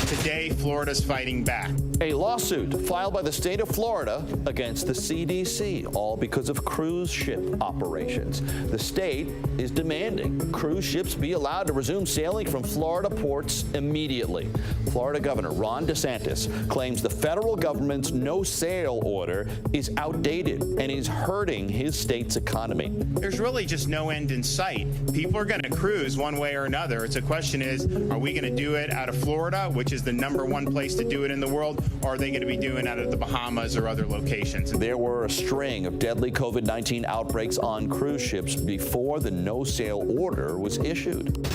Today, Florida's fighting back. A lawsuit filed by the state of Florida against the CDC, all because of cruise ship operations. The state is demanding cruise ships be allowed to resume sailing from Florida ports immediately. Florida Governor Ron DeSantis claims the federal government's no-sail order is outdated and is hurting his state's economy. There's really just no end in sight. People are going to cruise one way or another. It's a question is, are we going to do it out of Florida, which is the #1 place to do it in the world, or are they going to be doing it out of the Bahamas or other locations? There were a string of deadly COVID-19 outbreaks on cruise ships before the no-sail order was issued.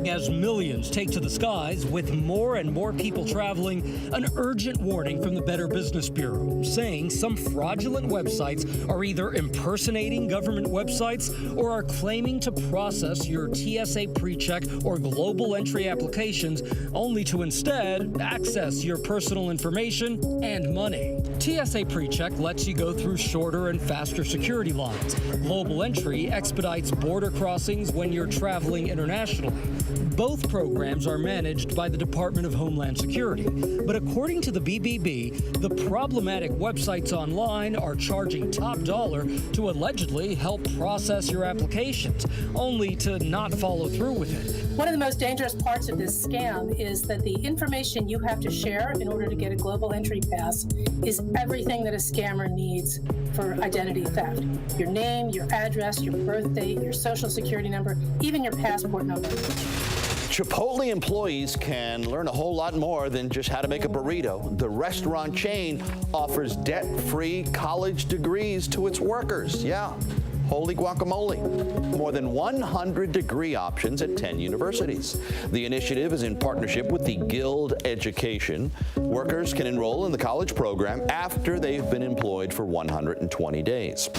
As millions take to the skies, with more and more people traveling, an urgent warning from the Better Business Bureau saying some fraudulent websites are either impersonating government websites or are claiming to process your TSA PreCheck or global entry applications only to instead access your personal information and money. TSA PreCheck lets you go through shorter and faster security lines. Global entry expedites border crossings when you're traveling internationally. Both programs are managed by the Department of Homeland Security. But according to the BBB, the problematic websites online are charging top dollar to allegedly help process your applications, only to not follow through with it. One of the most dangerous parts of this scam is that the information you have to share in order to get a global entry pass is everything that a scammer needs for identity theft. Your name, your address, your birth date, your social security number, even your passport number. Chipotle employees can learn a whole lot more than just how to make a burrito. The restaurant chain offers debt-free college degrees to its workers. Yeah, holy guacamole. More than 100 degree options at 10 universities. The initiative is in partnership with the Guild Education. Workers can enroll in the college program after they've been employed for 120 days.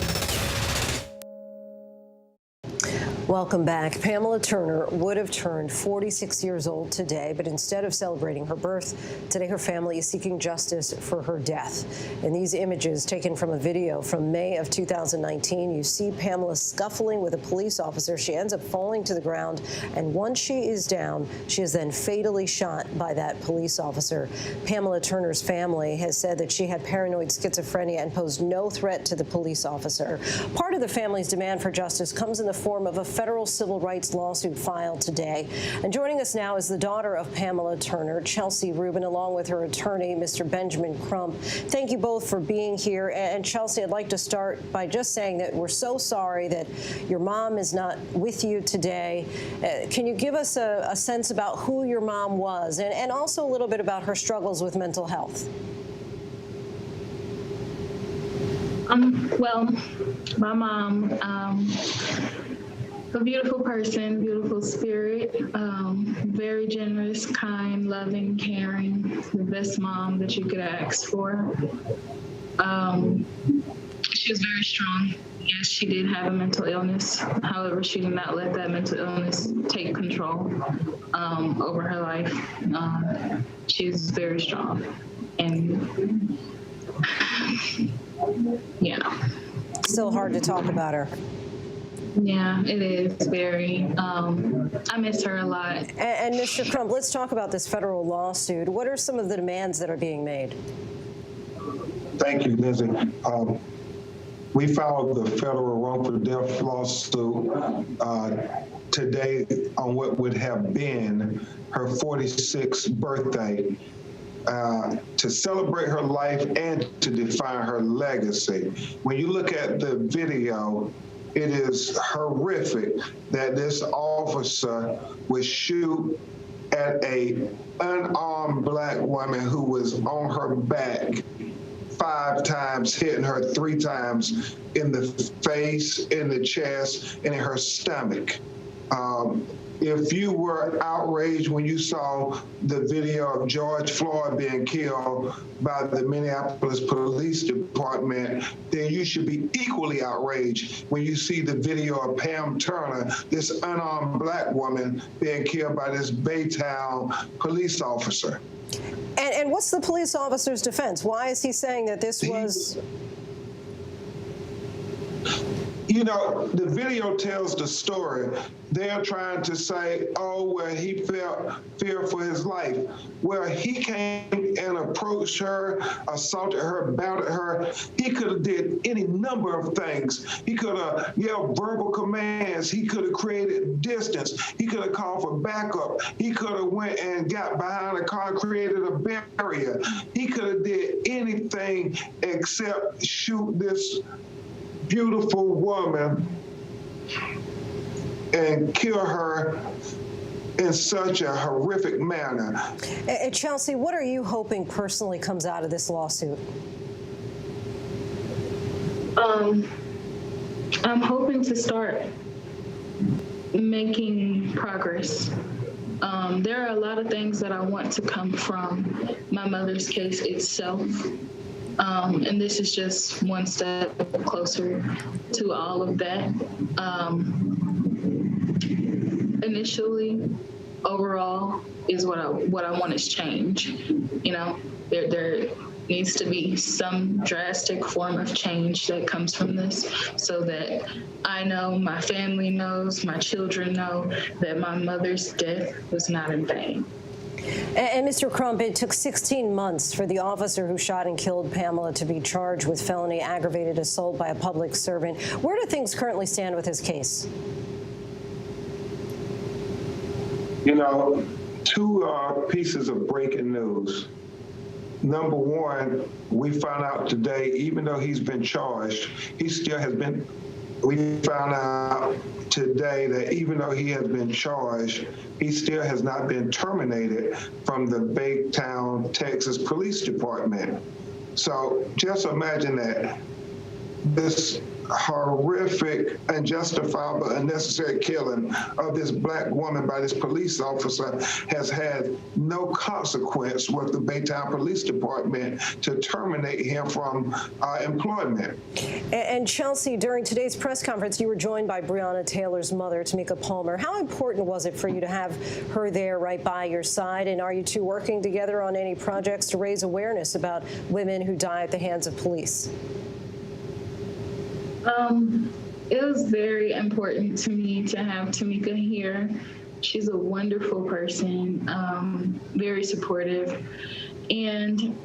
Welcome back. Pamela Turner would have turned 46 years old today, but instead of celebrating her birth, today her family is seeking justice for her death. In these images taken from a video from May of 2019, you see Pamela scuffling with a police officer. She ends up falling to the ground, and once she is down, she is then fatally shot by that police officer. Pamela Turner's family has said that she had paranoid schizophrenia and posed no threat to the police officer. Part of the family's demand for justice comes in the form of a federal civil rights lawsuit filed today. And joining us now is the daughter of Pamela Turner, Chelsea Rubin, along with her attorney, Mr. Benjamin Crump. Thank you both for being here. And Chelsea, I'd like to start by just saying that we're so sorry that your mom is not with you today. Can you give us a sense about who your mom was and also a little bit about her struggles with mental health? Well, my mom, a beautiful person, beautiful spirit, very generous, kind, loving, caring, the best mom that you could ask for. She was very strong. Yes, she did have a mental illness. However, she did not let that mental illness take control over her life. She's very strong. And yeah. Still hard to talk about her. Yeah, it is very. I miss her a lot. And Mr. Crump, let's talk about this federal lawsuit. What are some of the demands that are being made? Thank you, Lizzie. We filed the federal wrongful death lawsuit today on what would have been her 46th birthday. To celebrate her life and to define her legacy. When you look at the video, it is horrific that this officer would shoot at a unarmed black woman who was on her back 5 times, hitting her 3 times in the face, in the chest, and in her stomach. If you were outraged when you saw the video of George Floyd being killed by the Minneapolis Police Department, then you should be equally outraged when you see the video of Pam Turner, this unarmed black woman, being killed by this Baytown police officer. And what's the police officer's defense? Why is he saying that this was... You know, the video tells the story. They're trying to say, oh, well, he felt fear for his life. Well, he came and approached her, assaulted her, battered her. He could have did any number of things. He could have yelled verbal commands. He could have created distance. He could have called for backup. He could have went and got behind a car and created a barrier. He could have did anything except shoot this beautiful woman and kill her in such a horrific manner. Chelsea, what are you hoping personally comes out of this lawsuit? I'm hoping to start making progress. There are a lot of things that I want to come from my mother's case itself. And this is just one step closer to all of that. Initially, overall, is what I want is change. You know, there needs to be some drastic form of change that comes from this, so that I know, my family knows, my children know that my mother's death was not in vain. And Mr. Crump, it took 16 months for the officer who shot and killed Pamela to be charged with felony aggravated assault by a public servant. Where do things currently stand with his case? You know, two pieces of breaking news. Number one, we found out today, even though he's been charged, he still has been, we found out today that even though he has been charged, he still has not been terminated from the Baytown, Texas Police Department. So just imagine that. This horrific, unjustifiable, unnecessary killing of this black woman by this police officer has had no consequence with the Baytown Police Department to terminate him from employment. And Chelsea, during today's press conference, you were joined by Breonna Taylor's mother, Tamika Palmer. How important was it for you to have her there right by your side? And are you two working together on any projects to raise awareness about women who die at the hands of police? It was very important to me to have Tamika here. She's a wonderful person, very supportive. And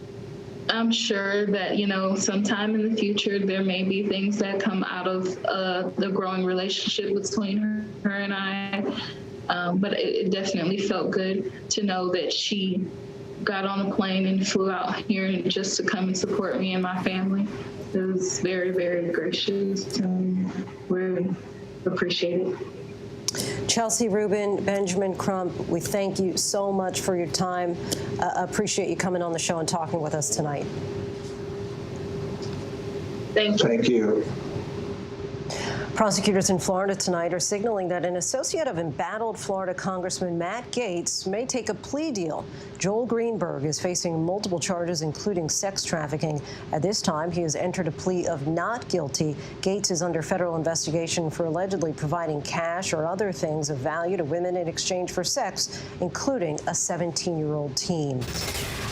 I'm sure that, you know, sometime in the future, there may be things that come out of the growing relationship between her and I. But it definitely felt good to know that she got on a plane and flew out here just to come and support me and my family. It was very, very gracious and really appreciated. Chelsea Rubin, Benjamin Crump, we thank you so much for your time. Appreciate you coming on the show and talking with us tonight. Thank you. Thank you. Prosecutors in Florida tonight are signaling that an associate of embattled Florida Congressman Matt Gaetz may take a plea deal. Joel Greenberg is facing multiple charges, including sex trafficking. At this time, he has entered a plea of not guilty. Gaetz is under federal investigation for allegedly providing cash or other things of value to women in exchange for sex, including a 17-year-old teen.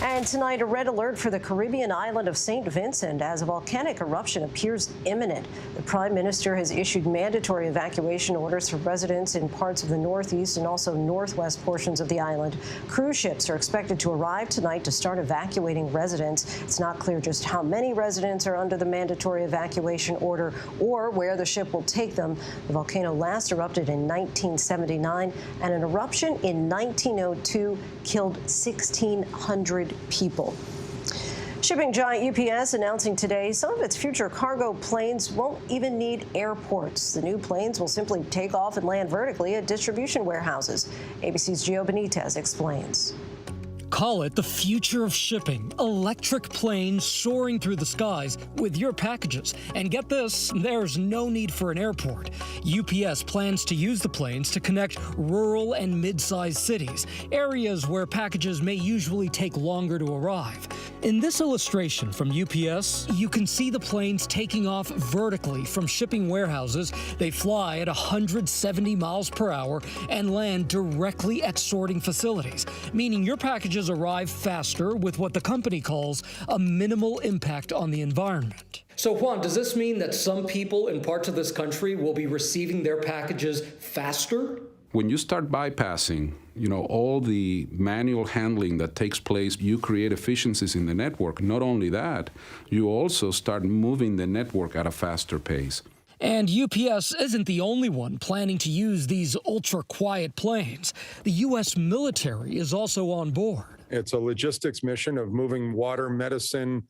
And tonight, a red alert for the Caribbean island of St. Vincent as a volcanic eruption appears imminent. The Prime Minister has issued mandatory evacuation orders for residents in parts of the northeast and also northwest portions of the island. Cruise ships are expected to arrive tonight to start evacuating residents. It's not clear just how many residents are under the mandatory evacuation order or where the ship will take them. The volcano last erupted in 1979, and an eruption in 1902 killed 1,600 people. Shipping giant UPS announcing today some of its future cargo planes won't even need airports. The new planes will simply take off and land vertically at distribution warehouses. ABC's Gio Benitez explains. Call it the future of shipping. Electric planes soaring through the skies with your packages. And get this, there's no need for an airport. UPS plans to use the planes to connect rural and mid-sized cities, areas where packages may usually take longer to arrive. In this illustration from UPS, you can see the planes taking off vertically from shipping warehouses. They fly at 170 miles per hour and land directly at sorting facilities, meaning your packages arrive faster with what the company calls a minimal impact on the environment. So, Juan, does this mean that some people in parts of this country will be receiving their packages faster? When you start bypassing, all the manual handling that takes place, you create efficiencies in the network. Not only that, you also start moving the network at a faster pace. And UPS isn't the only one planning to use these ultra-quiet planes. The U.S. military is also on board. It's a logistics mission of moving water, medicine,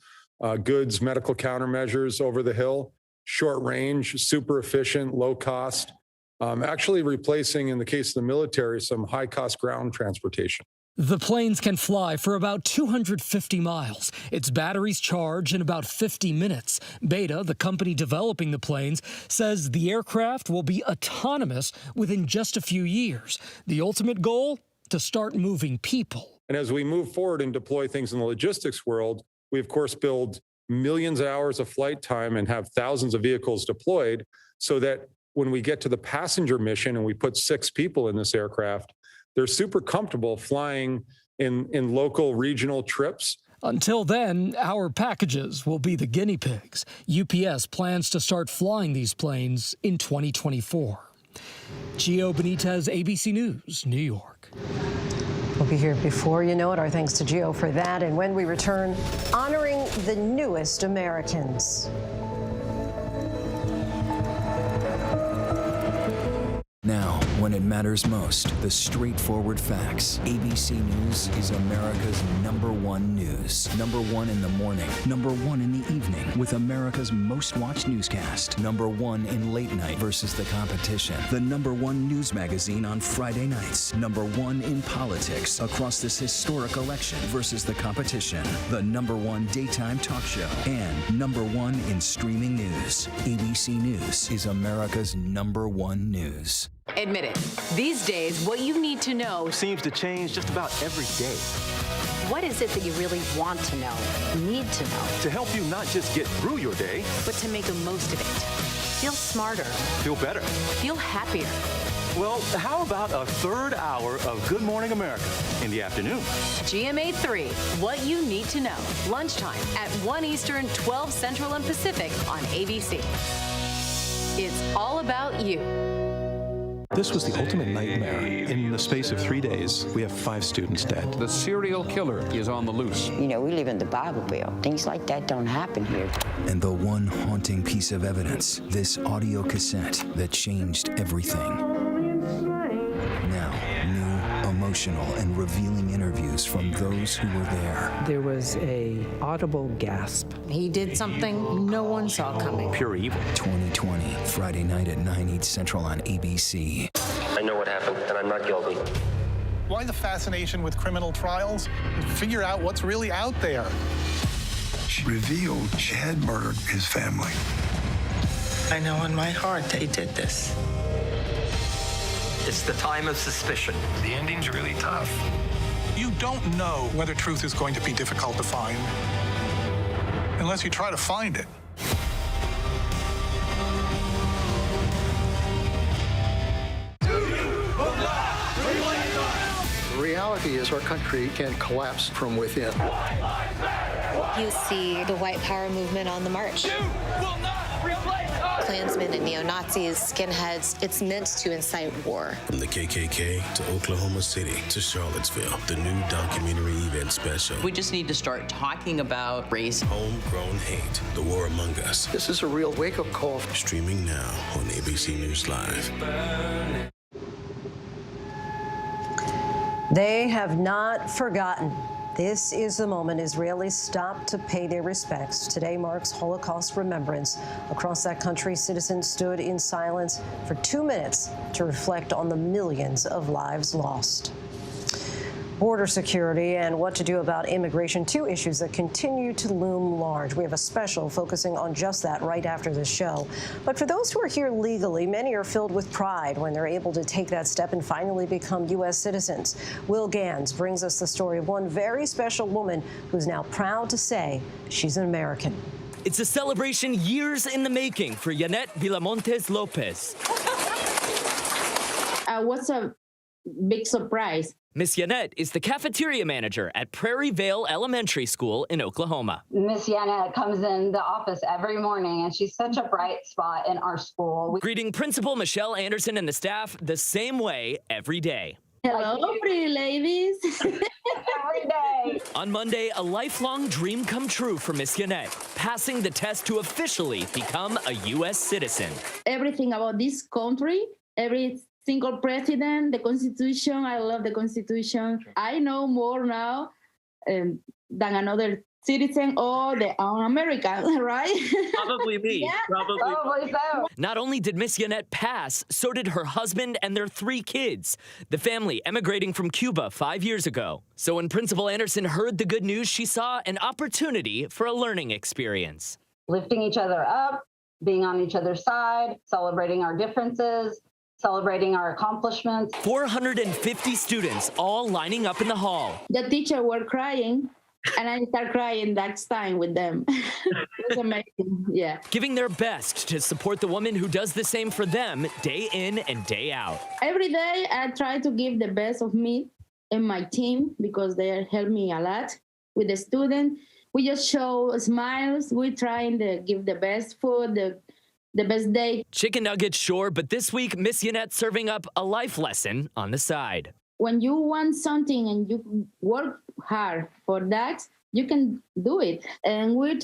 goods, medical countermeasures over the hill. Short range, super efficient, low cost. Actually replacing, in the case of the military, some high-cost ground transportation. The planes can fly for about 250 miles. Its batteries charge in about 50 minutes. Beta, the company developing the planes, says the aircraft will be autonomous within just a few years. The ultimate goal? To start moving people. And as we move forward and deploy things in the logistics world, we, of course, build millions of hours of flight time and have thousands of vehicles deployed so that when we get to the passenger mission and we put 6 people in this aircraft, they're super comfortable flying in local regional trips. Until then, our packages will be the guinea pigs. UPS plans to start flying these planes in 2024. Gio Benitez, ABC News, New York. We'll be here before you know it. Our thanks to Gio for that. And when we return, honoring the newest Americans. Now, when it matters most, the straightforward facts. ABC News is America's #1 news. #1 in the morning, #1 in the evening, with America's most watched newscast. #1 in late night versus the competition. The #1 news magazine on Friday nights. #1 in politics across this historic election versus the competition. The #1 daytime talk show. And #1 in streaming news. ABC News is America's #1 news. Admit it. These days, what you need to know seems to change just about every day. What is it that you really want to know, need to know? To help you not just get through your day, but to make the most of it. Feel smarter. Feel better. Feel happier. Well, how about a third hour of Good Morning America in the afternoon? GMA 3, what you need to know. Lunchtime at 1 Eastern, 12 Central and Pacific on ABC. It's all about you. This was the ultimate nightmare. In the space of 3 days, we have 5 students dead. The serial killer is on the loose. You know, we live in the Bible Belt. Things like that don't happen here. And the one haunting piece of evidence, this audio cassette that changed everything. Now, new, emotional, and revealing interviews from those who were there. There was a audible gasp. He did something no one saw coming. Pure evil. 2020, Friday night at 9/8 Central on ABC. I know what happened, and I'm not guilty. Why the fascination with criminal trials? Figure out what's really out there. She revealed she had murdered his family. I know in my heart they did this. It's the time of suspicion. The ending's really tough. You don't know whether truth is going to be difficult to find unless you try to find it. The reality is our country can collapse from within. You see the white power movement on the march. Klansmen and neo-Nazis, skinheads, it's meant to incite war. From the KKK to Oklahoma City to Charlottesville, the new documentary event special. We just need to start talking about race. Homegrown Hate, The War Among Us. This is a real wake-up call. Streaming now on ABC News Live. They have not forgotten. This is the moment Israelis stop to pay their respects. Today marks Holocaust remembrance. Across that country, citizens stood in silence for 2 minutes to reflect on the millions of lives lost. Border security and what to do about immigration, 2 issues that continue to loom large. We have a special focusing on just that right after the show. But for those who are here legally, many are filled with pride when they're able to take that step and finally become U.S. citizens. Will Gans brings us the story of one very special woman who's now proud to say she's an American. It's a celebration years in the making for Yanet Villamontes Lopez. What's a big surprise? Miss Yanet is the cafeteria manager at Prairie Vale Elementary School in Oklahoma. Miss Yanet comes in the office every morning, and she's such a bright spot in our school. Greeting Principal Michelle Anderson and the staff the same way every day. Hello, pretty ladies. Every day. On Monday, a lifelong dream come true for Miss Yanet, passing the test to officially become a U.S. citizen. Everything about this country, every single president, the Constitution. I love the Constitution. I know more now than another citizen or the American, right? Probably me. Yeah. Probably so. Not only did Miss Yannette pass, so did her husband and their 3 kids. The family emigrating from Cuba 5 years ago. So when Principal Anderson heard the good news, she saw an opportunity for a learning experience. Lifting each other up, being on each other's side, celebrating our differences, celebrating our accomplishments. 450 students all lining up in the hall. The teacher were crying, and I start crying that time with them. It was amazing, yeah. Giving their best to support the woman who does the same for them day in and day out. Every day, I try to give the best of me and my team because they help me a lot with the students. We just show smiles. We're trying to give the best food, the best day. Chicken nuggets, sure, but this week, Miss Yannette serving up a life lesson on the side. When you want something and you work hard for that, you can do it. And we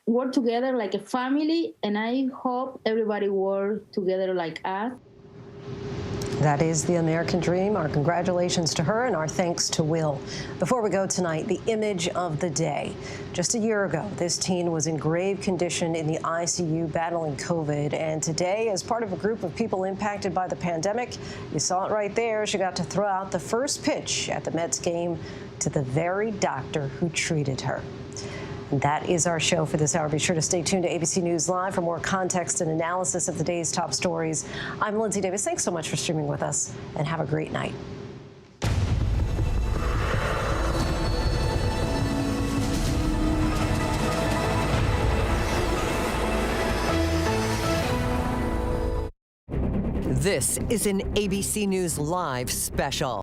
work together like a family, and I hope everybody work together like us. That is the American dream. Our congratulations to her and our thanks to Will. Before we go tonight, the image of the day. Just a year ago, this teen was in grave condition in the ICU battling COVID. And today, as part of a group of people impacted by the pandemic, you saw it right there. She got to throw out the first pitch at the Mets game to the very doctor who treated her. And that is our show for this hour. Be sure to stay tuned to ABC News Live for more context and analysis of the day's top stories. I'm Lindsay Davis. Thanks so much for streaming with us, and have a great night. This is an ABC News Live special.